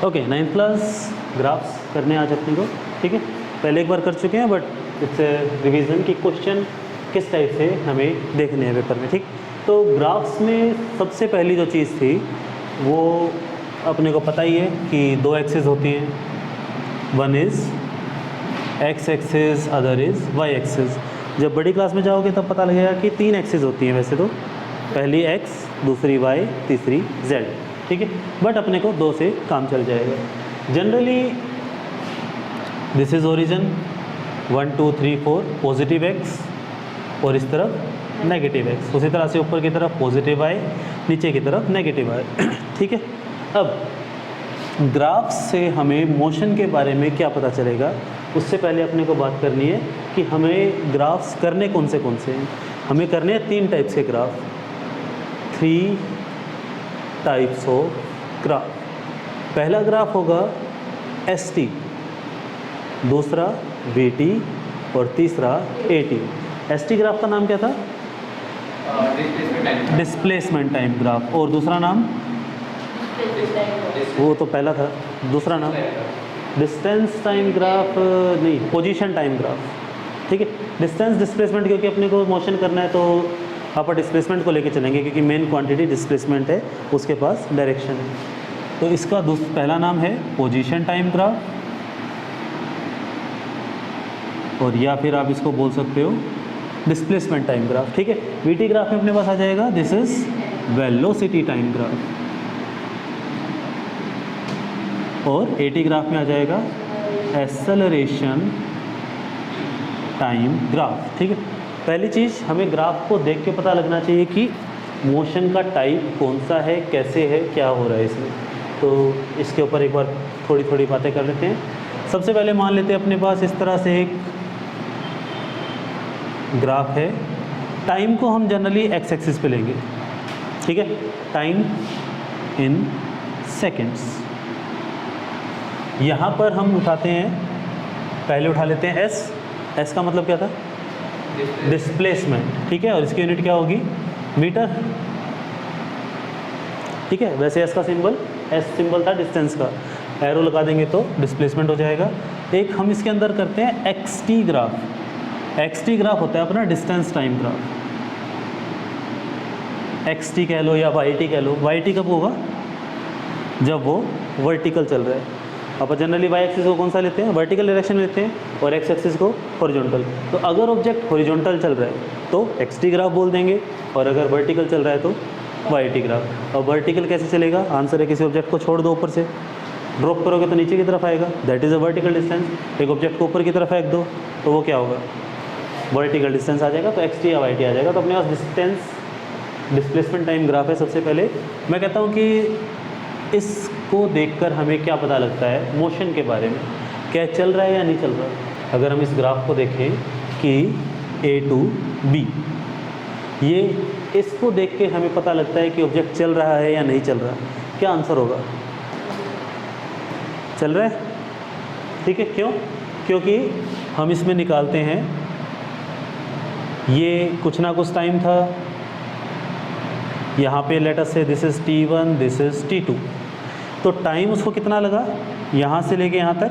Okay, 9th class graphs करने आज अपने को, ठीक है। पहले एक बार कर चुके हैं, बट इट्स रिवीजन की क्वेश्चन किस टाइप से हमें देखने हैं पेपर में, ठीक। तो ग्राफ्स में सबसे पहली जो चीज़ थी वो अपने को पता ही है कि दो एक्सिस होती हैं, one is x axis, other is why axis. जब बड़ी क्लास में जाओगे तब पता लगेगा कि तीन एक्सिस होती हैं वैसे तो, पहली एक्स, दूसरी वाई, तीसरी जेड, ठीक है। बट अपने को दो से काम चल जाएगा। Generally this is origin 1 2 3 4 positive x और इस तरफ नेगेटिव एक्स, उसी तरह से ऊपर की तरफ पॉजिटिव वाई, नीचे की तरफ नेगेटिव वाई, ठीक है। अब ग्राफ से हमें मोशन के बारे में क्या पता चलेगा, उससे पहले अपने को बात करनी है कि हमें ग्राफ्स करने कौन से हैं। हमें करने हैं 3 टाइप्स के ग्राफ, 3 टाइप्स ऑफ ग्राफ। पहला ग्राफ होगा ST, दूसरा VT और तीसरा AT। ST ग्राफ का नाम क्या था? Displacement time graph. और दूसरा नाम वो तो पहला था, दूसरा नाम डिस्टेंस टाइम ग्राफ नहीं, पोजीशन टाइम ग्राफ, ठीक है। डिस्टेंस डिस्प्लेसमेंट, क्योंकि अपने को मोशन करना है तो आप डिस्प्लेसमेंट को लेके चलेंगे, क्योंकि मेन क्वांटिटी डिस्प्लेसमेंट है, उसके पास डायरेक्शन है। तो इसका पहला नाम है पोजीशन टाइम ग्राफ, और या फिर आप इसको बोल सकते हो डिस्प्लेसमेंट टाइम ग्राफ, ठीक है। VT ग्राफ में अपने पास आ जाएगा this is velocity time graph, और AT ग्राफ में आ जाएगा एक्सेलरेशन टाइम ग्राफ, ठीक है। पहली चीज़ हमें ग्राफ को देख के पता लगना चाहिए कि मोशन का टाइप कौन सा है, कैसे है, क्या हो रहा है इसमें। तो इसके ऊपर एक बार थोड़ी थोड़ी बातें कर लेते हैं। सबसे पहले मान लेते हैं अपने पास इस तरह से एक ग्राफ है। टाइम को हम जनरली एक्स एक्सिस पे लेंगे, ठीक है, टाइम इन सेकेंड्स। यहाँ पर हम उठाते हैं, पहले उठा लेते हैं एस का मतलब क्या था? डिस्प्लेसमेंट, ठीक है। और इसकी यूनिट क्या होगी? मीटर, ठीक है। वैसे एस का सिंबल, एस सिंबल था डिस्टेंस का, एरो लगा देंगे तो डिस्प्लेसमेंट हो जाएगा। एक हम इसके अंदर करते हैं XT ग्राफ। XT ग्राफ होता है अपना डिस्टेंस टाइम ग्राफ, XT कह लो या YT कह लो। YT कब होगा? जब वो वर्टिकल चल रहा है। अब जनरली वाई एक्सिस को कौन सा लेते हैं? वर्टिकल डायरेक्शन में लेते हैं, और एक्स एक्सिस को हॉरिजॉन्टल। तो अगर ऑब्जेक्ट हॉरिजॉन्टल चल रहा है तो XT ग्राफ बोल देंगे, और अगर वर्टिकल चल रहा है तो YT ग्राफ। और वर्टिकल कैसे चलेगा? आंसर है किसी ऑब्जेक्ट को छोड़ दो, ऊपर से ड्रॉप करोगे तो नीचे की तरफ आएगा, that is a vertical distance. एक ऑब्जेक्ट को ऊपर की तरफ फेंक दो तो वो क्या होगा? वर्टिकल डिस्टेंस आ जाएगा, तो XT या YT आ जाएगा। तो अपने पास डिस्टेंस डिस्प्लेसमेंट टाइम ग्राफ है। सबसे पहले मैं कहता हूँ कि इसको देखकर हमें क्या पता लगता है मोशन के बारे में, क्या चल रहा है या नहीं चल रहा है। अगर हम इस ग्राफ को देखें कि A to B, ये इसको देख के हमें पता लगता है कि ऑब्जेक्ट चल रहा है या नहीं चल रहा। क्या आंसर होगा? चल रहा है, ठीक है। क्यों? क्योंकि हम इसमें निकालते हैं, ये कुछ ना कुछ टाइम था, यहाँ पे लेट अस से this is T1, this is T2। तो टाइम उसको कितना लगा यहाँ से लेके यहाँ तक?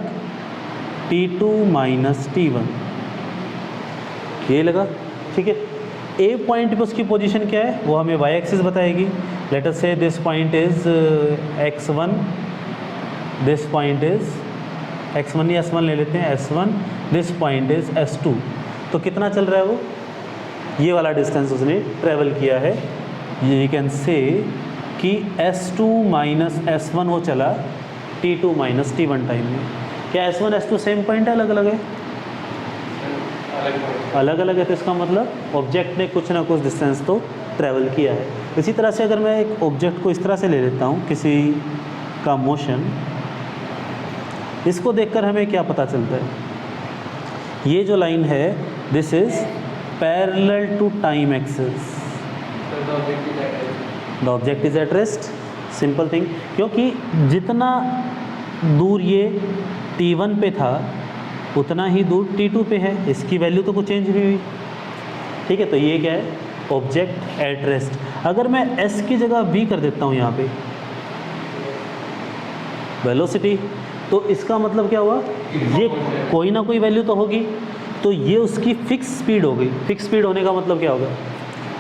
T2 माइनस T1 ये लगा, ठीक है। A पॉइंट पे उसकी पोजीशन क्या है वो हमें वाई एक्सिस बताएगी। लेट अस से this point is x1, this point is x1 या S1 ले लेते हैं, S1, this point is S2। तो कितना चल रहा है वो? ये वाला डिस्टेंस उसने ट्रेवल किया है। ये कैन से कि S2 माइनस S1 वो चला T2 माइनस T1 टाइम में। क्या S1 S2 सेम पॉइंट है, अलग अलग है? अलग अलग है। तो इसका मतलब ऑब्जेक्ट ने कुछ ना कुछ डिस्टेंस तो ट्रैवल किया है। इसी तरह से अगर मैं एक ऑब्जेक्ट को इस तरह से ले लेता हूँ, किसी का मोशन, इसको देखकर हमें क्या पता चलता है? ये जो लाइन है this is parallel to time axis, the object is at rest. Simple thing, क्योंकि जितना दूर ये T1 पे था उतना ही दूर T2 पे है, इसकी वैल्यू तो कुछ चेंज नहीं हुई, ठीक है। तो ये क्या है? Object at rest. अगर मैं S की जगह V कर देता हूँ यहाँ पे, वेलोसिटी। तो इसका मतलब क्या हुआ, ये कोई ना कोई वैल्यू तो होगी, तो ये उसकी फिक्स स्पीड हो गई। फिक्स स्पीड होने का मतलब क्या होगा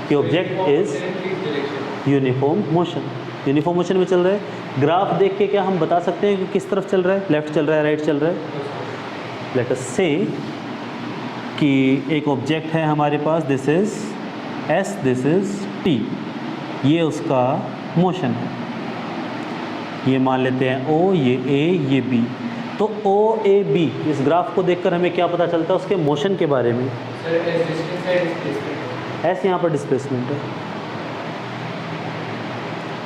कि object is uniform motion, uniform motion में चल रहा है। ग्राफ देख के क्या हम बता सकते हैं कि किस तरफ चल रहा है, लेफ्ट चल रहा है, राइट चल रहा है। लेट अस से कि एक ऑब्जेक्ट है हमारे पास, this is S, this is T, ये उसका मोशन है। ये मान लेते हैं ओ, ये ए, ये बी। तो ओ ए बी इस ग्राफ को देखकर हमें क्या पता चलता है उसके मोशन के बारे में। एस यहाँ पर डिस्प्लेसमेंट है।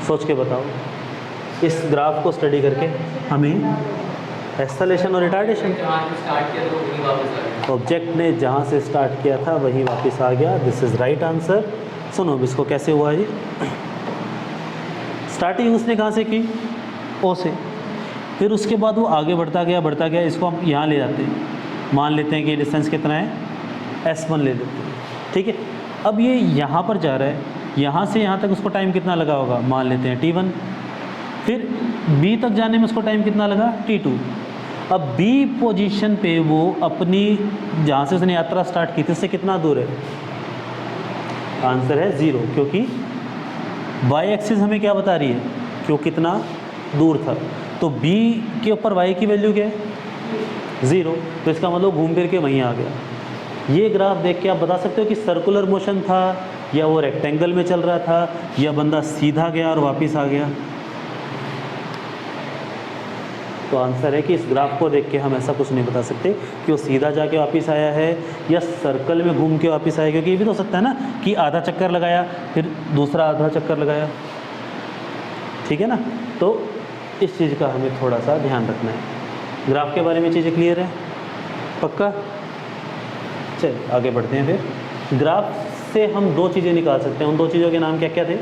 सोच के बताओ, इस ग्राफ को स्टडी करके हमें एक्सेलेरेशन और रिटार्डेशन, ऑब्जेक्ट ने जहाँ से स्टार्ट किया था वहीं वापस आ गया। This is right answer. सुनो इसको कैसे हुआ ये। स्टार्टिंग उसने कहाँ से की, ओ से, फिर उसके बाद वो आगे बढ़ता गया। इसको हम यहाँ ले जाते हैं, मान लेते हैं कि डिस्टेंस कितना है, S1 ले लेते हैं, ठीक है। अब ये यहाँ पर जा रहा है, यहाँ से यहाँ तक उसको टाइम कितना लगा होगा, मान लेते हैं T1। फिर B तक जाने में उसको टाइम कितना लगा, T2। अब B पोजीशन पे वो अपनी जहाँ से उसने यात्रा स्टार्ट की थी उससे कितना दूर है, आंसर है 0, क्योंकि वाई एक्सिस हमें क्या बता रही है कि वो कितना दूर था। तो B के ऊपर y की वैल्यू क्या है, 0, तो इसका मतलब घूम फिर के वहीं आ गया। ये ग्राफ देख के आप बता सकते हो कि सर्कुलर मोशन था या वो रेक्टेंगल में चल रहा था या बंदा सीधा गया और वापस आ गया। तो आंसर है कि इस ग्राफ को देख के हम ऐसा कुछ नहीं बता सकते कि वो सीधा जाके वापस आया है या सर्कल में घूम के वापस आया, क्योंकि ये भी तो हो सकता है ना कि आधा चक्कर लगाया फिर दूसरा आधा चक्कर लगाया, ठीक है ना। तो इस चीज़ का हमें थोड़ा सा ध्यान रखना है। ग्राफ के बारे में चीज़ें क्लियर है, पक्का। चल आगे बढ़ते हैं। फिर ग्राफ से हम दो चीज़ें निकाल सकते हैं। उन दो चीज़ों के नाम क्या क्या थे,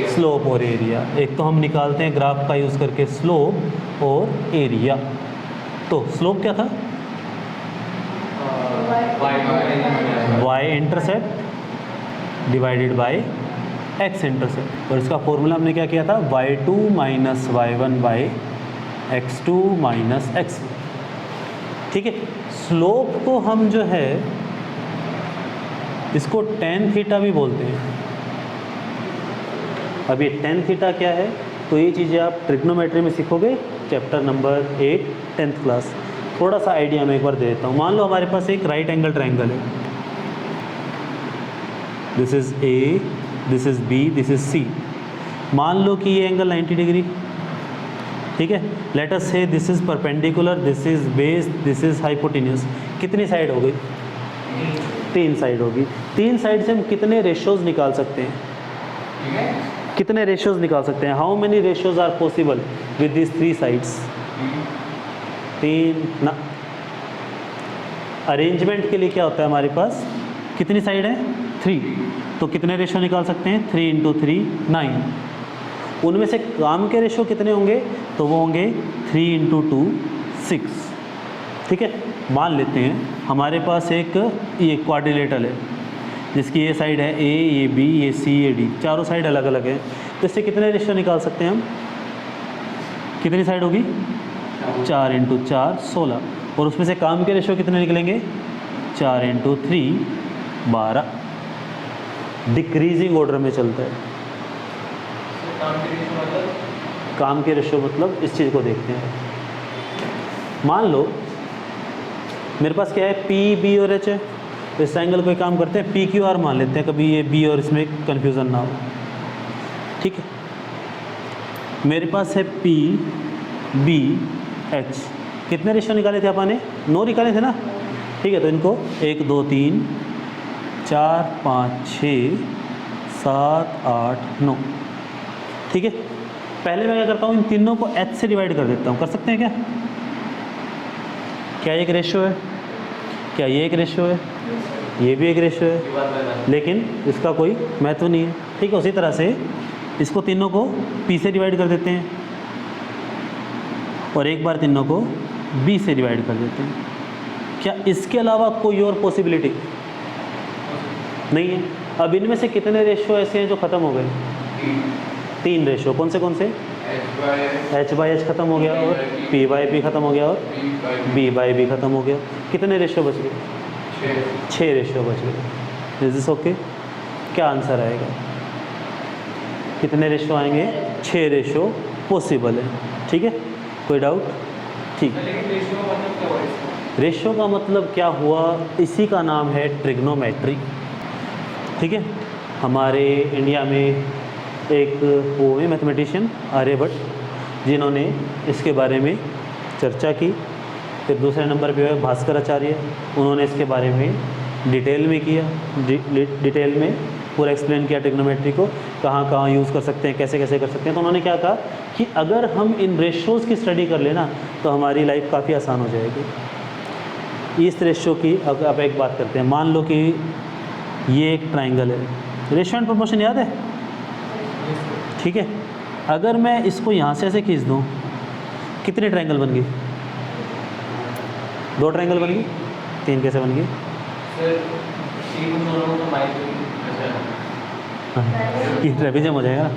स्लोप और एरिया। एक तो हम निकालते हैं ग्राफ का यूज़ करके स्लोप और एरिया। तो स्लोप क्या था, Y intercept divided by X intercept, और इसका फॉर्मूला हमने क्या किया था, y2 minus y1 by x2 minus x1, ठीक है। स्लोप को हम जो है इसको tan थीटा भी बोलते हैं। अब ये tan थीटा क्या है, तो ये चीज़ें आप ट्रिग्नोमेट्री में सीखोगे, चैप्टर नंबर 8 10th क्लास। थोड़ा सा आइडिया मैं एक बार दे देता हूँ। मान लो हमारे पास एक राइट एंगल ट्रायंगल है, this is A, this is B, this is C। मान लो कि ये एंगल 90 डिग्री, ठीक है। लेट अस से this is perpendicular, this is base, this is hypotenuse. कितनी साइड हो गई, 3 साइड होगी। 3 साइड से हम कितने रेशियोज निकाल सकते हैं, कितने रेशियोज निकाल सकते हैं, how many ratios are possible with this 3 sides. 3 ना, अरेंजमेंट के लिए क्या होता है हमारे पास, कितनी साइड है, 3, तो कितने रेशियो निकाल सकते हैं, 3 इंटू 3 9। उनमें से काम के रेशियो कितने होंगे, तो वो होंगे 3 इंटू 2 6, ठीक है। मान लेते हैं हमारे पास एक ये क्वाड्रिलेटरल है जिसकी ये साइड है A, ये B, ये C, ये D, चारों साइड अलग अलग है। तो इससे कितने रेशियो निकाल सकते हैं हम, कितनी साइड होगी, 4 इंटू 4 16, और उसमें से काम के रेशियो कितने निकलेंगे, 4 इंटू 3 12। डिक्रीजिंग ऑर्डर में चलता है। काम के रेशियो मतलब इस चीज़ को देखते हैं। मान लो मेरे पास क्या है, P, B और H है। इस ट्रायंगल को एक काम करते हैं, PQR मान लेते हैं, कभी ये B और इसमें कन्फ्यूज़न ना हो, ठीक है। मेरे पास है P, B, H। कितने रेशियो निकाले थे अपन ने, 9 निकाले थे ना, ठीक है। तो इनको 1 2 3 4 5 6 7 8 9, ठीक है। पहले मैं क्या करता हूँ, इन तीनों को H से डिवाइड कर देता हूँ। कर सकते हैं क्या, क्या ये एक रेशियो है, क्या ये एक रेशियो है, ये भी एक रेशियो है, लेकिन इसका कोई महत्व नहीं है, ठीक है। उसी तरह से इसको तीनों को P से डिवाइड कर देते हैं और एक बार तीनों को B से डिवाइड कर देते हैं। क्या इसके अलावा कोई और पॉसिबिलिटी नहीं है। अब इनमें से कितने रेशियो ऐसे हैं जो ख़त्म हो गए, 3 रेशियो। कौन से कौन से, एच बाई एच खत्म हो गया और पी बाई पी खत्म हो गया और बी बाई बी खत्म हो गया। कितने रेशियो बच गए? 6 रेशियो बच गए। Is this okay? क्या आंसर आएगा? कितने रेशियो आएंगे? 6 रेशियो पॉसिबल है। ठीक है, कोई डाउट? ठीक। रेशियो का मतलब क्या हुआ? इसी का नाम है ट्रिग्नोमेट्री। ठीक है, हमारे इंडिया में एक वो है मैथमेटिशियन आर्यभट्ट जिन्होंने इसके बारे में चर्चा की। फिर दूसरे नंबर पे है भास्कराचार्य, उन्होंने इसके बारे में डिटेल में किया, डिटेल में पूरा एक्सप्लेन किया ट्रिग्नोमेट्री को, कहाँ कहाँ यूज़ कर सकते हैं, कैसे कैसे कर सकते हैं। तो उन्होंने क्या कहा कि अगर हम इन रेशियोज़ की स्टडी कर लेना तो हमारी लाइफ काफ़ी आसान हो जाएगी। इस रेशियो की अब एक बात करते हैं। मान लो कि ये एक ट्राइंगल है, रेशियो एंड प्रोपोर्शन याद है? ठीक है, अगर मैं इसको यहाँ से ऐसे खींच दूँ, कितने ट्राइंगल बन गए? 2 ट्राइंगल बन गई? 3 कैसे बन गई? ये ट्रेपेजियम हो जाएगा।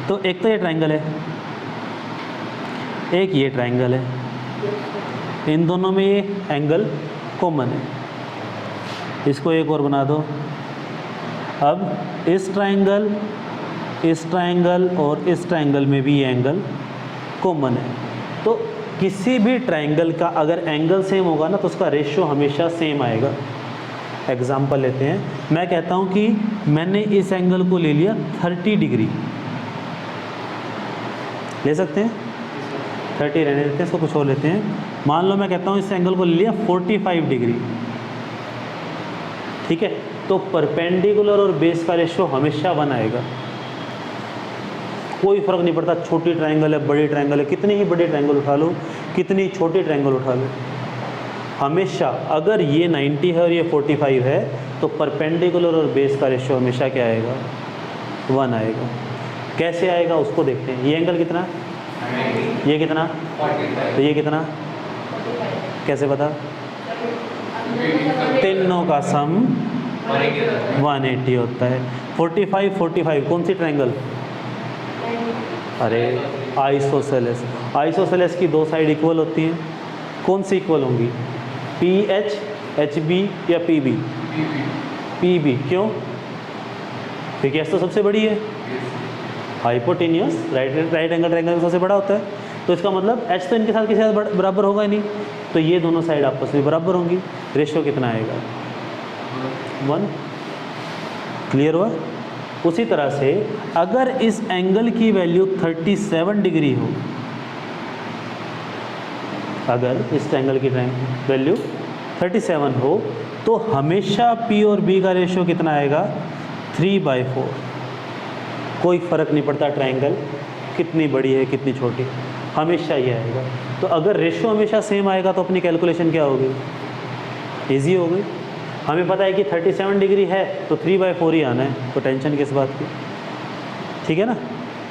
तो एक तो ये ट्राइंगल है, एक ये ट्राइंगल है, इन दोनों में ये एंगल कॉमन है। इसको एक और बना दो। अब इस ट्राइंगल और इस ट्राइंगल में भी ये एंगल कॉमन है। तो किसी भी ट्राइंगल का अगर एंगल सेम होगा ना तो उसका रेशियो हमेशा सेम आएगा। एग्जाम्पल लेते हैं, मैं कहता हूँ कि मैंने इस एंगल को ले लिया 30 डिग्री, ले सकते हैं? 30 रहने देते हैं, इसको कुछ और लेते हैं। मान लो मैं कहता हूँ इस एंगल को ले लिया 45 डिग्री। ठीक है, तो परपेंडिकुलर और बेस का रेशियो हमेशा 1 आएगा। कोई फ़र्क नहीं पड़ता छोटी ट्राइंगल है बड़ी ट्राइंगल है, कितनी ही बड़ी ट्राइंगल उठा लो, कितनी छोटी ट्राइंगल उठा लो, हमेशा अगर ये 90 है और ये 45 है तो परपेंडिकुलर और बेस का रेशियो हमेशा क्या आएगा? 1 आएगा। कैसे आएगा उसको देखते हैं। ये एंगल कितना? ये कितना? तो ये कितना? कैसे पता? तीनों का सम 180 होता है। 45 कौन सी ट्राइंगल? अरे आइसोसेलेस। आइसोसेलेस की 2 साइड इक्वल होती हैं, कौन सी इक्वल होंगी? PH HB या PB? PB। क्यों? क्योंकि एस तो सबसे बड़ी है। हाइपोटेनियस राइट एंगल ट्राइंगल सबसे बड़ा होता है, तो इसका मतलब H तो इनके साथ किसी साथ बराबर होगा ही नहीं, तो ये दोनों साइड आपस में बराबर होंगी। रेशियो कितना आएगा? 1। क्लियर हुआ? उसी तरह से अगर इस एंगल की वैल्यू 37 डिग्री हो, अगर इस एंगल की वैल्यू 37 हो तो हमेशा P और B का रेशियो कितना आएगा? 3/4। कोई फ़र्क नहीं पड़ता ट्राइंगल कितनी बड़ी है कितनी छोटी, हमेशा ये आएगा। तो अगर रेशियो हमेशा सेम आएगा तो अपनी कैलकुलेशन क्या होगी? ईजी हो गई। हमें पता है कि 37 डिग्री है तो 3/4 ही आना है, तो टेंशन किस बात की? ठीक है ना?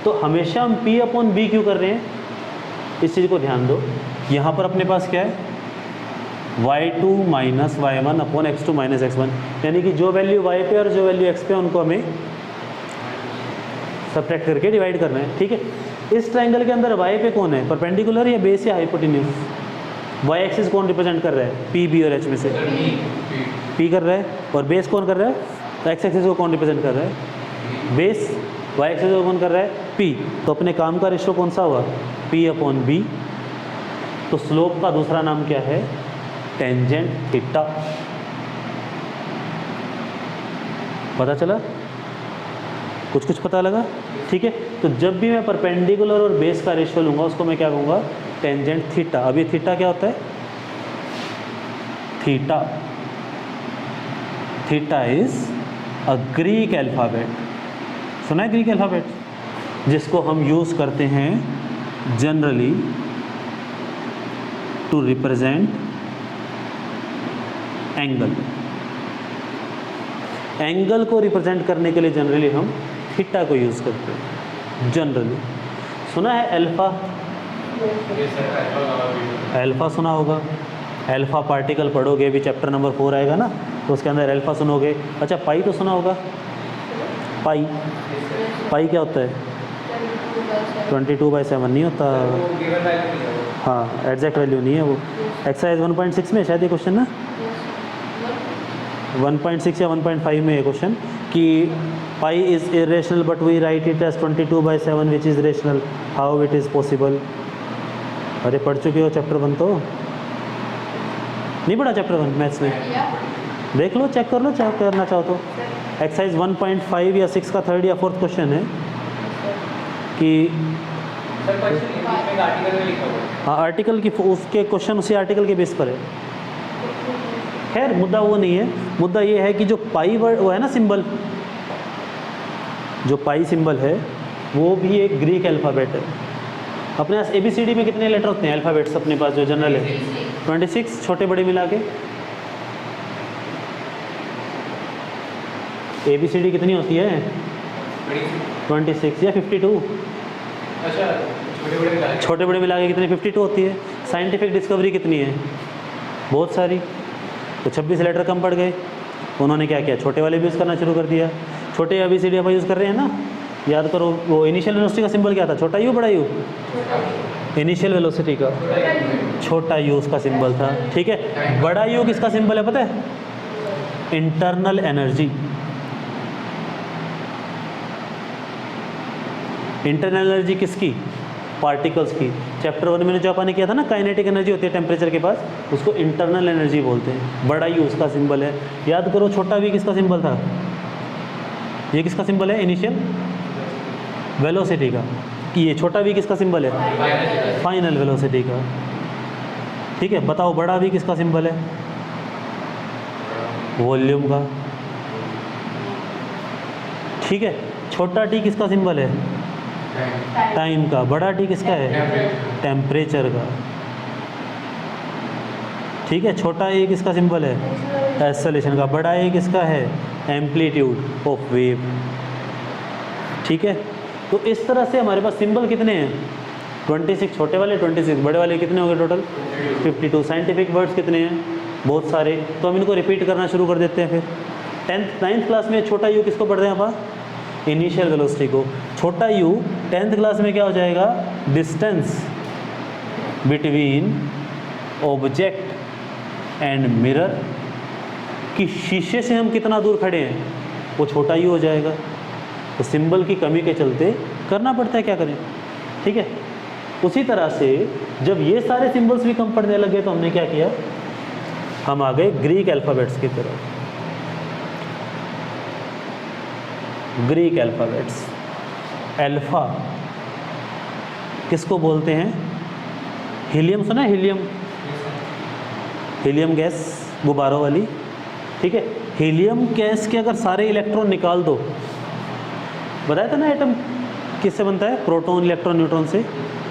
तो हमेशा हम P/B क्यों कर रहे हैं? इस चीज़ को ध्यान दो। यहाँ पर अपने पास क्या है? y2 minus y1 upon x2 minus x1, यानी कि जो वैल्यू y पे और जो वैल्यू x पे उनको हमें सब्ट्रैक्ट करके डिवाइड करना है। ठीक है, इस ट्राइंगल के अंदर y पे कौन है? परपेंडिकुलर या बेस या हाइपोटेन्यूज? y एक्सिस कौन रिप्रेजेंट कर रहा है? P B और H में से P कर रहा है, और बेस कौन कर रहा है? x एक्सिस को कौन रिप्रेजेंट कर रहा है? बेस। y एक्सिस को कौन कर रहा है? P। तो अपने काम का रेशियो कौन सा हुआ? P/B। तो स्लोप का दूसरा नाम क्या है? Tangent theta. पता चला? कुछ पता लगा? ठीक है, तो जब भी मैं परपेंडिकुलर और बेस का रेशियो लूँगा उसको मैं क्या कहूँगा? Tangent theta. अब ये थीटा क्या होता है? Theta is a Greek alphabet. सुना है ग्रीक अल्फ़ाबेट? जिसको हम यूज़ करते हैं generally to represent angle. Angle को रिप्रेजेंट करने के लिए जनरली हम थीटा को यूज़ करते हैं जनरली। सुना है अल्फ़ा? अल्फ़ा सुना होगा। अल्फ़ा पार्टिकल पढ़ोगे, अभी चैप्टर नंबर 4 आएगा ना, तो उसके अंदर अल्फ़ा सुनोगे। अच्छा, पाई तो सुना होगा? पाई क्या होता है? 22/7 नहीं होता। हाँ, एग्जैक्ट वैल्यू नहीं है वो। एक्सरसाइज 1.6 में शायद ये क्वेश्चन ना 1.6 या 1.5 में ये क्वेश्चन कि pi is irrational but we write it as 22/7 which is rational, how it is possible. अरे पढ़ चुके हो चैप्टर 1 तो नहीं पढ़ा चैप्टर 1 मैथ्स में? देख लो, चेक कर लो, चेक करना चाहो तो। एक्सरसाइज 1.5 या 6 का थर्ड या फोर्थ क्वेश्चन है कि हाँ आर्टिकल की उसके क्वेश्चन उसी आर्टिकल के बेस पर है। खैर मुद्दा वो नहीं है, मुद्दा ये है कि जो पाई वर्ड वो है ना सिंबल, जो पाई सिंबल है वो भी एक ग्रीक अल्फ़ाबेट है। अपने पास ABCD में कितने लेटर होते हैं अल्फ़ाबेट्स अपने पास जो जनरल है? 26 छोटे बड़े मिला के। ABCD कितनी होती है? 26 या 52? अच्छा, छोटे बड़े मिला के कितनी? 52 होती है। साइंटिफिक डिस्कवरी कितनी है? बहुत सारी। तो 26 लेटर कम पड़ गए। उन्होंने क्या किया? छोटे वाले भी यूज़ करना शुरू कर दिया। छोटे ABCD आप यूज़ कर रहे हैं ना, याद करो वो इनिशियल वेलोसिटी का सिंबल क्या था? छोटा यू बड़ा यू? इनिशियल वेलोसिटी का छोटा यू उसका सिंबल था, ठीक है। बड़ा यू किसका सिंबल है पता है? Internal energy. इंटरनल एनर्जी किसकी? पार्टिकल्स की। चैप्टर 1 में जो अपन ने किया था ना, काइनेटिक एनर्जी होती है टेम्परेचर के पास, उसको इंटरनल एनर्जी बोलते हैं। बड़ा यू उसका सिंबल है। याद करो छोटा वी किसका सिंबल था? ये किसका सिंबल है? इनिशियल वेलोसिटी का। कि ये छोटा वी किसका सिंबल है? फाइनल वेलोसिटी का, ठीक है। बताओ बड़ा वी किसका सिंबल है? वॉल्यूम का, ठीक है। छोटा टी किसका सिंबल है? टाइम का। बड़ा टी किसका है? टेम्परेचर का, ठीक है। छोटा ए किसका सिंबल है? एक्सेलेरेशन का। बड़ा ए किसका है? एम्पलीट्यूड ऑफ वेव, ठीक है। तो इस तरह से हमारे पास सिंबल कितने हैं? 26 छोटे वाले, 26 बड़े वाले। कितने हो गए टोटल? 52। साइंटिफिक वर्ड्स कितने हैं? बहुत सारे। तो हम इनको रिपीट करना शुरू कर देते हैं। फिर 9th क्लास में छोटा यू किसको पढ़ रहे हैं आप? इनिशियल वेलोसिटी को। छोटा यू 10th क्लास में क्या हो जाएगा? Distance between object and mirror, कि शीशे से हम कितना दूर खड़े हैं, वो छोटा यू हो जाएगा। तो सिंबल की कमी के चलते करना पड़ता है, क्या करें, ठीक है। उसी तरह से जब ये सारे सिंबल्स भी कम पड़ने लगे तो हमने क्या किया? हम आ गए ग्रीक अल्फ़ाबेट्स की तरफ। Greek alphabets. अल्फ़ा किसको बोलते हैं? हीलियम सुना है? हीलियम, हीलियम गैस गुब्बारों वाली, ठीक है। हीलियम गैस के अगर सारे इलेक्ट्रॉन निकाल दो, बताया था ना एटम किससे बनता है? प्रोटॉन, इलेक्ट्रॉन, न्यूट्रॉन से,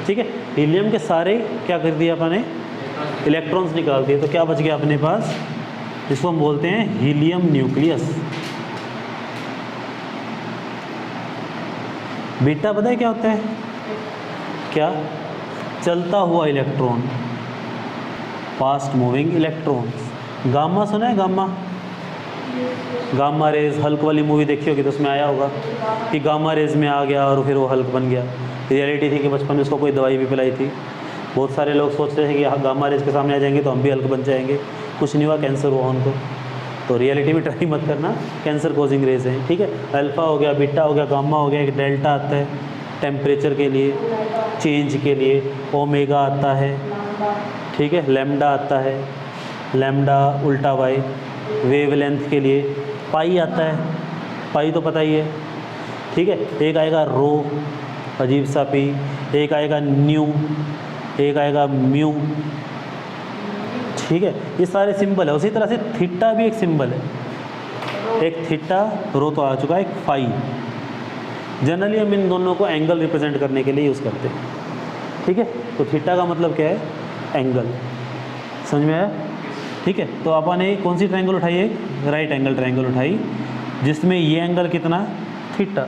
ठीक है। हीलियम के सारे क्या कर दिया अपने? इलेक्ट्रॉन्स निकाल दिए। तो क्या बच गया अपने पास? जिसको हम बोलते हैं हीलियम न्यूक्लियस। बीटा पता है क्या होता है? क्या? चलता हुआ electron, fast moving electrons. Gamma सुना है? गामा, गामा रेज, हल्क वाली मूवी देखी होगी तो उसमें आया होगा कि गामा रेज में आ गया और फिर वो हल्क बन गया। रियलिटी थी कि बचपन में उसको कोई दवाई भी पिलाई थी। बहुत सारे लोग सोचते हैं कि गामा रेज के सामने आ जाएंगे तो हम भी हल्क बन जाएंगे। कुछ नहीं हुआ, कैंसर हुआ उनको। तो रियलिटी में ट्राई मत करना, कैंसर कॉजिंग रेज हैं, ठीक है। अल्फ़ा हो गया, बीटा हो गया, गामा हो गया। एक डेल्टा आता है टेम्परेचर के लिए, चेंज के लिए। ओमेगा आता है, ठीक है। लैम्डा आता है, लैम्डा उल्टा वाई वेवलेंथ के लिए। पाई आता है, पाई तो पता ही है, ठीक है। एक आएगा रो, अजीब सा पी। एक आएगा न्यू, एक आएगा म्यू, ठीक है। ये सारे सिंबल है। उसी तरह से थीटा भी एक सिंबल है। एक थीटा, रो तो आ चुका है, एक फाई। जनरली हम इन दोनों को एंगल रिप्रेजेंट करने के लिए यूज़ करते हैं, ठीक है। तो थीटा का मतलब क्या है? एंगल। समझ में आया? ठीक है। तो अपन ने कौन सी ट्रायंगल उठाई है? राइट एंगल ट्रायंगल उठाई, जिसमें ये एंगल कितना? थीटा।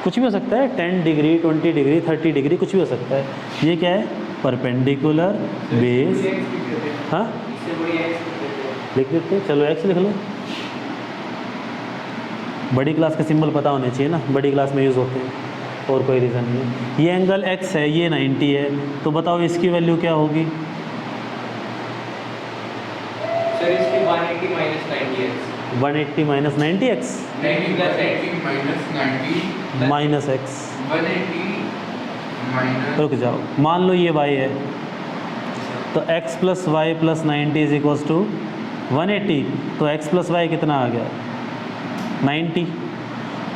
कुछ भी हो सकता है, 10 डिग्री, 20 डिग्री, 30 डिग्री, कुछ भी हो सकता है। ये क्या है? Perpendicular base. हाँ लिख देते हैं, चलो एक्स लिख लो। बड़ी क्लास के सिंबल पता होने चाहिए ना, बड़ी क्लास में यूज़ होते हैं, और कोई रीज़न नहीं है। ये एंगल x है, ये 90 है, तो बताओ इसकी वैल्यू क्या होगी? सर इसकी 180 minus 90x 180 minus 90x 90 plus 80 minus 90 minus x। 180 minus रुक जाओ, मान लो ये y है, तो x plus Y plus 90 is equals to 180, तो x प्लस वाई कितना आ गया? 90।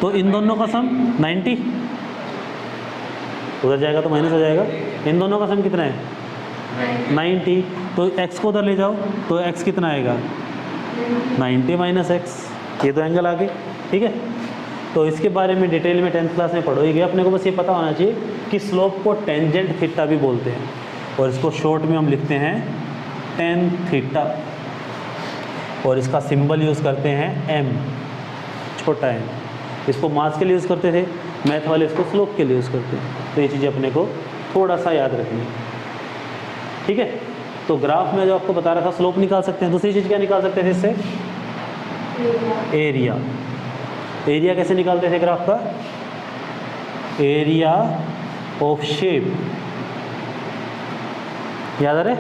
तो इन दोनों का सम 90, उधर जाएगा तो माइनस हो जाएगा, इन दोनों का सम कितना है? 90। तो x को उधर ले जाओ तो x कितना आएगा? 90 माइनस x। ये तो एंगल आ गए, ठीक है। तो इसके बारे में डिटेल में 10th क्लास में पढ़ोगे, अपने को बस ये पता होना चाहिए कि स्लोप को टेंजेंट थीटा भी बोलते हैं, और इसको शॉर्ट में हम लिखते हैं टेन थीटा, और इसका सिंबल यूज़ करते हैं m, छोटा m। इसको मास के लिए यूज़ करते थे, मैथ वाले इसको स्लोप के लिए यूज़ करते हैं। तो ये चीज़ें अपने को थोड़ा सा याद रखनी है, ठीक है। तो ग्राफ में जो आपको बता रहा था स्लोप निकाल सकते हैं। दूसरी चीज़ क्या निकाल सकते थे इससे? एरिया। एरिया कैसे निकालते थे ग्राफ का? एरिया ऑफ शेप, याद आ रहे?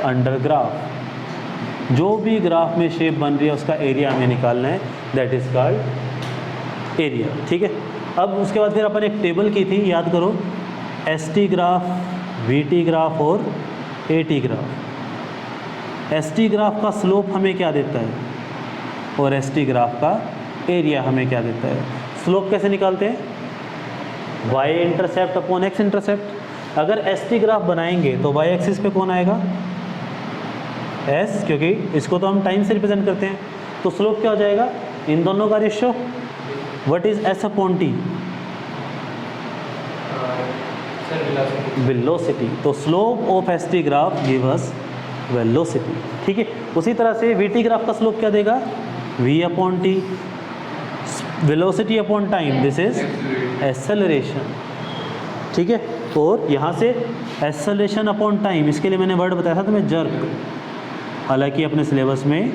अंडर ग्राफ, जो भी ग्राफ में शेप बन रही है उसका एरिया हमें निकालना है, दैट इज कॉल्ड एरिया, ठीक है। अब उसके बाद फिर अपन एक टेबल की थी, याद करो, एसटी ग्राफ, वीटी ग्राफ और एटी ग्राफ। एसटी ग्राफ का स्लोप हमें क्या देता है और एसटी ग्राफ का एरिया हमें क्या देता है? स्लोप कैसे निकालते हैं? y intercept upon x intercept. अगर एसटी ग्राफ बनाएंगे तो y एक्सिस पे कौन आएगा? s, क्योंकि इसको तो हम टाइम से रिप्रेजेंट करते हैं। तो स्लोप क्या हो जाएगा? इन दोनों का ratio. What is s upon t? Sir velocity. तो slope of ST graph give us velocity, ठीक है। उसी तरह से वीटी ग्राफ का स्लोप क्या देगा? v upon T, velocity upon time, this is acceleration, ठीक है। और यहाँ से एक्सेलरेशन अपॉन टाइम, इसके लिए मैंने वर्ड बताया था तुम्हें, जर्क, हालांकि अपने सिलेबस में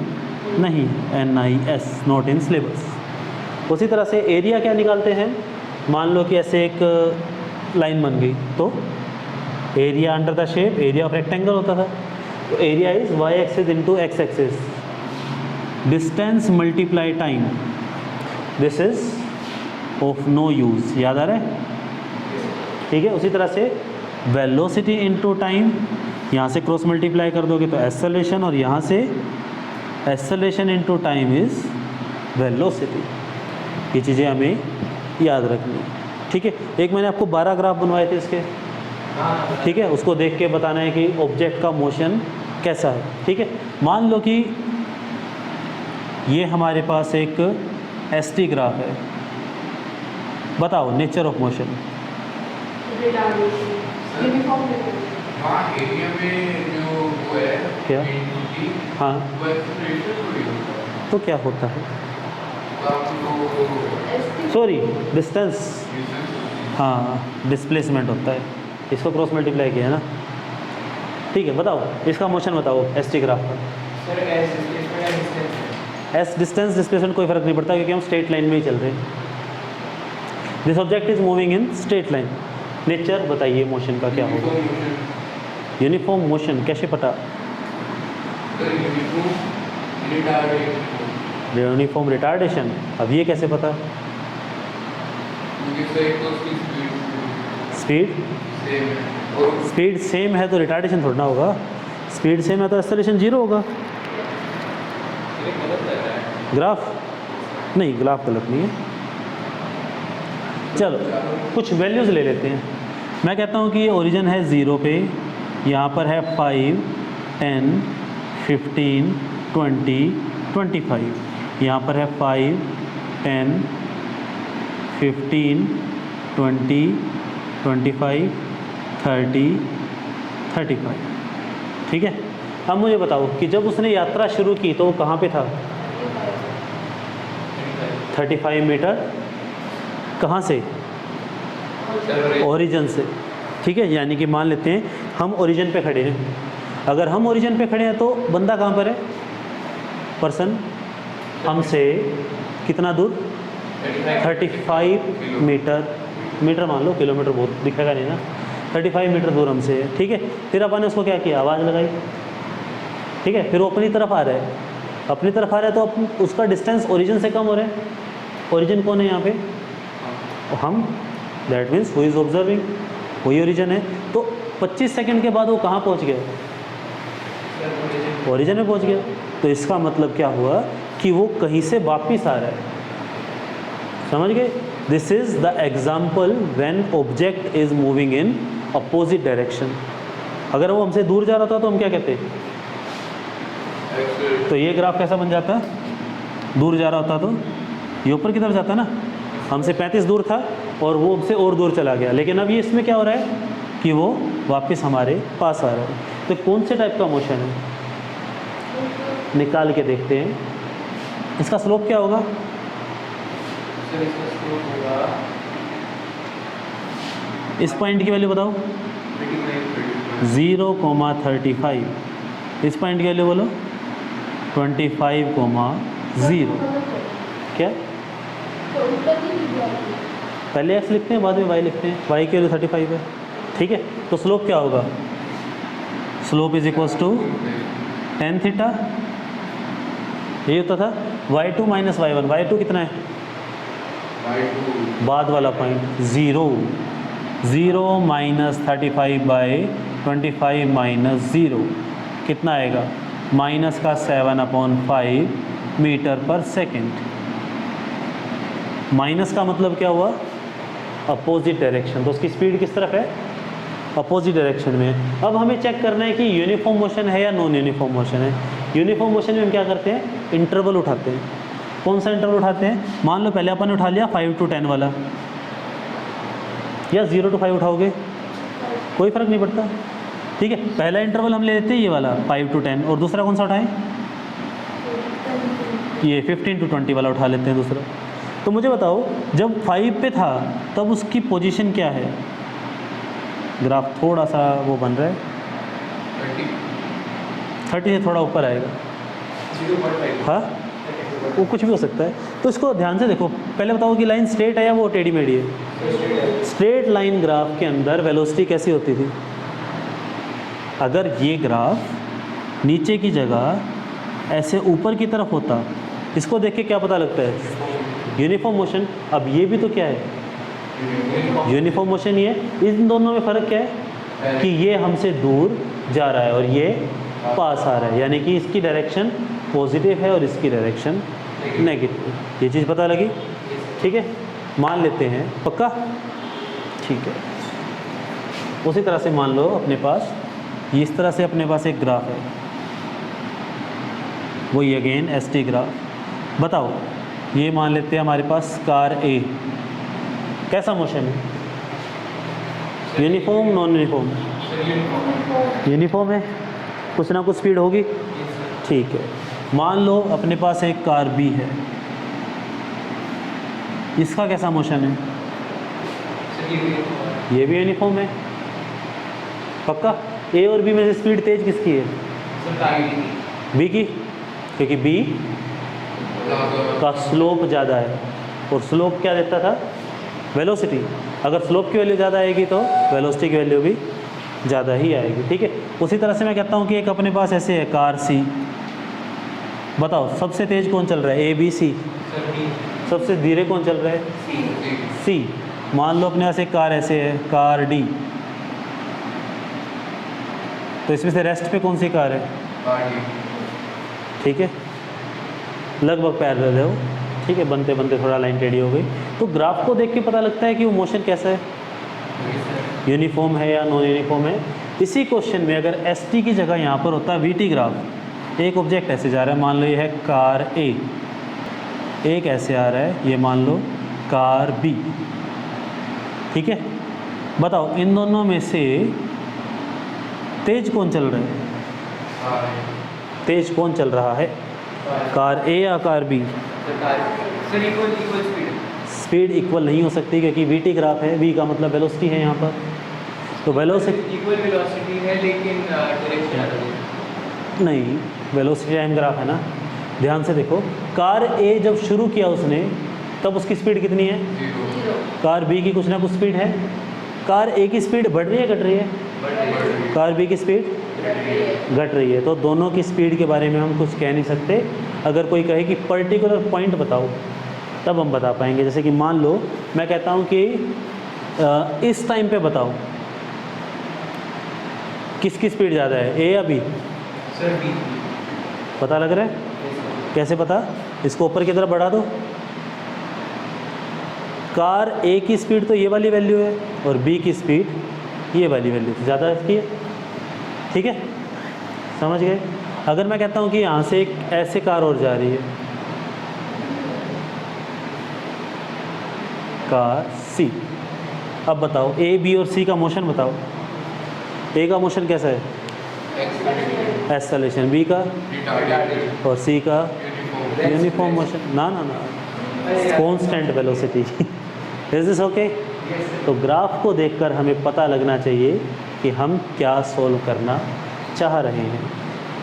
नहीं, NIS, नॉट इन सिलेबस। उसी तरह से एरिया क्या निकालते हैं? मान लो कि ऐसे एक लाइन बन गई, तो area under the shape, area of rectangle होता था, तो area is y axis into x axis, distance multiply time, this is of no use, याद आ रहा है, ठीक है। उसी तरह से वेलोसिटी इनटू टाइम, यहाँ से क्रॉस मल्टीप्लाई कर दोगे तो एक्सेलरेशन, और यहाँ से acceleration into time is velocity. ये चीज़ें हमें याद रखनी है, ठीक है। एक मैंने आपको 12 ग्राफ बनवाए थे इसके, ठीक है, उसको देख के बताना है कि ऑब्जेक्ट का मोशन कैसा है, ठीक है। मान लो कि ये हमारे पास एक एसटी ग्राफ है, बताओ नेचर ऑफ मोशन। वहाँ एरिया में जो वो है क्या? इंटू हाँ, वो एक्सेलरेशन थोड़ी होता है, तो क्या होता है? तो आपको सॉरी, डिस्टेंस, डिस्टेंस हाँ, डिस्प्लेसमेंट होता है। इसको क्रॉस मल्टीप्लाई किया है ना, ठीक है। बताओ इसका मोशन बताओ एसटी ग्राफ का। सर एस डिस्प्लेसमेंट या डिस्टेंस? एस डिस्टेंस, डिस्प्लेसमेंट कोई फर्क नहीं पड़ता, क्योंकि हम स्ट्रेट लाइन में ही चल रहे हैं। This object is moving in straight line. Nature बताइए मोशन का क्या होगा? यूनिफॉर्म मोशन कैसे पता? यूनिफॉर्म रिटार्डेशन, अब ये कैसे पता? स्पीड, स्पीड सेम है तो रिटार्डेशन थोड़ा ना होगा, स्पीड सेम है तो एक्सेलरेशन 0 होगा। ये गलत लग रहा है। ग्राफ नहीं, ग्राफ गलत नहीं है। चलो कुछ वैल्यूज़ ले लेते हैं। मैं कहता हूँ कि ये ओरिजिन है 0 पे, यहाँ पर है 5, 10, 15, 20, 25, यहाँ पर है 5, 10, 15, 20, 25, 30, 35, ठीक है। अब मुझे बताओ कि जब उसने यात्रा शुरू की तो वो कहाँ पे था? 35 मीटर। कहाँ से? ओरिजिन से, ठीक है। यानी कि मान लेते हैं हम ओरिजिन पे खड़े हैं। अगर हम ओरिजिन पे खड़े हैं तो बंदा कहाँ पर है? पर्सन हमसे कितना दूर? 35 मीटर मीटर मान लो, किलोमीटर बहुत दिखेगा नहीं ना, 35 मीटर दूर हमसे है, ठीक है। फिर अपन ने उसको क्या किया, आवाज़ लगाई, ठीक है। फिर वो अपनी तरफ आ रहा है, अपनी तरफ आ रहा है तो अपन उसका डिस्टेंस ओरिजिन से कम हो रहा है। ओरिजिन कौन है यहाँ पे, हम, that means who is observing, वही ओरिजिन है। तो 25 सेकंड के बाद वो कहाँ पहुँच गया, ओरिजिन में पहुँच गया। तो इसका मतलब क्या हुआ कि वो कहीं से वापिस आ रहा है, समझ गए। This is the example when object is moving in opposite direction. अगर वो हमसे दूर जा रहा था तो हम क्या कहते, तो ये ग्राफ कैसा बन जाता, दूर जा रहा होता तो ये ऊपर की तरफ जाता ना, हमसे 35 दूर था और वो हमसे और दूर चला गया। लेकिन अब ये इसमें क्या हो रहा है कि वो वापस हमारे पास आ रहा है। तो कौन से टाइप का मोशन है, निकाल के देखते हैं। इसका स्लोप क्या होगा, सर इसका स्लोप होगा इस पॉइंट की वैल्यू बताओ, 0,35। इस पॉइंट की वैल्यू बोलो 25,0। क्या, पहले x लिखते हैं बाद में y लिखते हैं, y की वैल्यू 35 है, ठीक है। तो स्लोप क्या होगा, slope is equals to tan theta, ये होता था y2 माइनस y1। y2 कितना है, बाद वाला पॉइंट 0 माइनस 35/25 माइनस 0 कितना आएगा, माइनस का 7/5 मीटर पर सेकेंड। माइनस का मतलब क्या हुआ, अपोजिट डायरेक्शन, तो उसकी स्पीड किस तरफ है, अपोजिट डायरेक्शन में। अब हमें चेक करना है कि यूनिफॉर्म मोशन है या नॉन यूनिफॉर्म मोशन है। यूनिफॉर्म मोशन में हम क्या करते हैं, इंटरवल उठाते हैं। कौन सा इंटरवल उठाते हैं, मान लो पहले अपन ने उठा लिया 5 to 10 वाला, या 0 to 5 उठाओगे कोई फ़र्क नहीं पड़ता, ठीक है। पहला इंटरवल हम ले लेते हैं ये वाला 5 to 10, और दूसरा कौन सा उठाएं, ये 15 to 20 वाला उठा लेते हैं दूसरा। तो मुझे बताओ जब 5 पे था तब उसकी पोजीशन क्या है, ग्राफ थोड़ा सा वो बन रहा है, 30 से थोड़ा ऊपर आएगा, 0.5। हाँ वो कुछ भी हो सकता है। तो इसको ध्यान से देखो, पहले बताओ कि लाइन स्ट्रेट है या वो टेढ़ी मेढ़ी है। स्ट्रेट लाइन ग्राफ के अंदर वेलोसिटी कैसी होती थी, अगर ये ग्राफ नीचे की जगह ऐसे ऊपर की तरफ होता, इसको देख के क्या पता लगता है, यूनिफॉर्म मोशन। अब ये भी तो क्या है, यूनिफॉर्म मोशन ही है। इन दोनों में फ़र्क क्या है कि ये हमसे दूर जा रहा है और ये पास आ रहा है, यानी कि इसकी डायरेक्शन पॉजिटिव है और इसकी डायरेक्शन नेगेटिव। ये चीज़ पता लगी, ठीक है, मान लेते हैं, पक्का, ठीक है। उसी तरह से मान लो अपने पास इस तरह से अपने पास एक ग्राफ है, वही अगेन ST ग्राफ। बताओ ये मान लेते हैं हमारे पास कार A, कैसा मोशन है, यूनिफॉर्म नॉन यूनिफॉर्म, यूनिफॉर्म है, कुछ ना कुछ स्पीड होगी, ठीक है। मान लो अपने पास एक कार B है, इसका कैसा मोशन है, ये भी यूनिफॉर्म है, पक्का। A और B में से स्पीड तेज किसकी है, B की, क्योंकि B का स्लोप ज़्यादा है, और स्लोप क्या देता था, वेलोसिटी। अगर स्लोप की वैल्यू ज़्यादा आएगी तो वेलोसिटी की वैल्यू भी ज़्यादा ही आएगी, ठीक है। उसी तरह से मैं कहता हूँ कि एक अपने पास ऐसे है कार C, बताओ सबसे तेज कौन चल रहा है, A B C, सबसे धीरे कौन चल रहा है, C। मान लो अपने पास एक कार ऐसे है कार D, तो इसमें से रेस्ट पे कौन सी कार है, ठीक है, लगभग पैरेलल है वो, ठीक है। बनते बनते थोड़ा लाइन टेढ़ी हो गई। तो ग्राफ को देख के पता लगता है कि वो मोशन कैसा है, यूनिफॉर्म है या नॉन यूनिफॉर्म है। इसी क्वेश्चन में अगर ST की जगह यहाँ पर होता VT ग्राफ, एक ऑब्जेक्ट ऐसे जा रहा है, मान लो ये है कार A, एक ऐसे आ रहा है, ये मान लो कार B, ठीक है। बताओ इन दोनों में से तेज कौन चल रहा है, तेज कौन चल रहा है, कार A या car B, sir equal speed, speed equal नहीं हो सकती क्योंकि VT ग्राफ है, V का मतलब वेलोसिटी है यहाँ पर, तो वेलोसिटी इक्वल वेलोसिटी है लेकिन डायरेक्शन अलग है। नहीं, वेलोसिटी टाइम ग्राफ है ना। ध्यान से देखो, कार A जब शुरू किया उसने तब उसकी स्पीड कितनी है, कार बी की कुछ ना कुछ स्पीड है। कार ए की स्पीड बढ़ रही है घट रही है? कार बी की स्पीड घट रही है। तो दोनों की स्पीड के बारे में हम कुछ कह नहीं सकते। अगर कोई कहे कि पर्टिकुलर पॉइंट बताओ तब हम बता पाएंगे। जैसे कि मान लो मैं कहता हूँ कि इस टाइम पे बताओ किसकी स्पीड ज़्यादा है, ए या बी? Sir B. पता लग रहा है? कैसे पता? इसको ऊपर की तरफ बढ़ा दो। कार ए की स्पीड तो ये वाली वैल्यू है और बी की स्पीड ये वाली वैल्यू ज़्यादा इसकी है। ठीक है, समझ गए? अगर मैं कहता हूँ कि यहाँ से एक ऐसे कार और जा रही है, कार सी, अब बताओ ए बी और सी का मोशन बताओ। ए का मोशन कैसा है? एक्सेलरेशन। बी का और सी का यूनिफॉर्म मोशन। ना ना ना, constant velocity. Is this okay? तो ग्राफ को देखकर हमें पता लगना चाहिए कि हम क्या सोल्व करना चाह रहे हैं।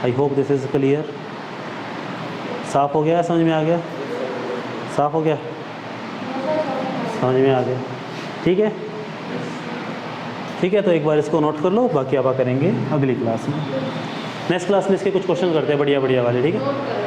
I hope this is clear. साफ हो गया? समझ में आ गया? साफ हो गया? समझ में आ गया? ठीक है, ठीक है। तो एक बार इसको नोट कर लो, बाकी आप करेंगे अगली क्लास में। नेक्स्ट क्लास में इसके कुछ क्वेश्चन करते हैं बढ़िया बढ़िया वाले। ठीक है।